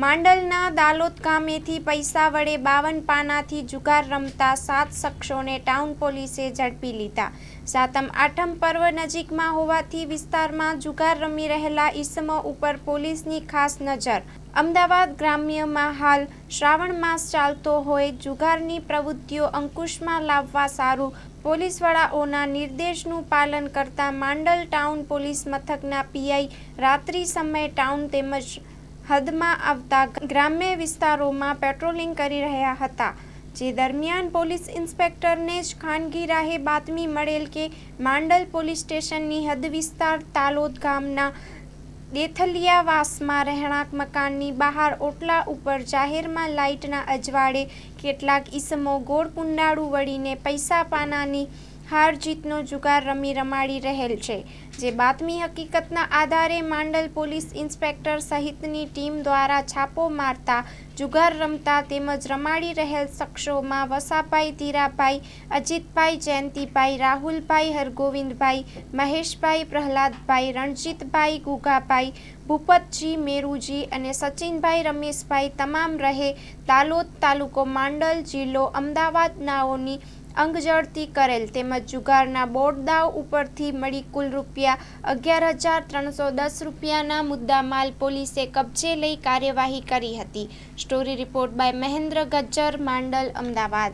માંડલના દાલોદ ગામેથી પૈસા વડે 52 પાનાથી જુગાર રમતા 7 શખ્સોને ટાઉન પોલીસે ઝડપી લીધા। સાતમ આઠમ પર્વ નજીકમાં હોવાથી વિસ્તારમાં જુગાર રમી રહેલા ઈસમો ઉપર પોલીસની ખાસ નજર। અમદાવાદ ગ્રામ્યમાં હાલ શ્રાવણ માસ ચાલતો હોય, જુગારની પ્રવૃત્તિઓ અંકુશમાં લાવવા સારું પોલીસ વડાઓના નિર્દેશનું પાલન કરતા માંડલ ટાઉન પોલીસ મથકના પીઆઈ રાત્રિ સમયે ટાઉન તેમજ હદમાં આવતા ગ્રામ્ય વિસ્તારોમાં પેટ્રોલિંગ કરી રહ્યા હતા। જે દરમિયાન પોલીસ ઇન્સ્પેક્ટરને જ ખાનગી રાહે બાતમી મળેલ કે માંડલ પોલીસ સ્ટેશનની હદ વિસ્તાર તાલોદ ગામના દેથલિયાવાસમાં રહેણાંક મકાનની બહાર ઓટલા ઉપર જાહેરમાં લાઇટના અજવાળે કેટલાક ઈસમો ગોળ કુંડાળું વળીને પૈસા પાનાની હાર જીતનો જુગાર રમાડી રહેલ છે। જે બાતમી હકીકતના આધારે માંડલ પોલીસ ઇન્સ્પેક્ટર સહિતની ટીમ દ્વારા છાપો મારતા જુગાર રમતા તેમજ રમાડી રહેલ શખ્સોમાં વસાભાઈ ધીરાભાઈ, અજીતભાઈ, જયંતિભાઈ, રાહુલભાઈ, હરગોવિંદભાઈ, મહેશભાઈ, પ્રહલાદભાઈ, રણજીતભાઈ, ગુગાભાઈ, ભૂપતજી, મેરુજી અને સચિનભાઈ રમેશભાઈ તમામ રહે દાલોદ, તાલુકો માંડલ, જિલ્લો અમદાવાદ નાઓની અંગઝડતી કરેલ તેમજ જુગારના બોર્ડ દાવ ઉપરથી મળી કુલ ₹11,310 મુદ્દામાલ પોલીસે કબજે લઈ કાર્યવાહી કરી હતી। Story report by Mahendra Gajjar, Mandal, Ahmedabad.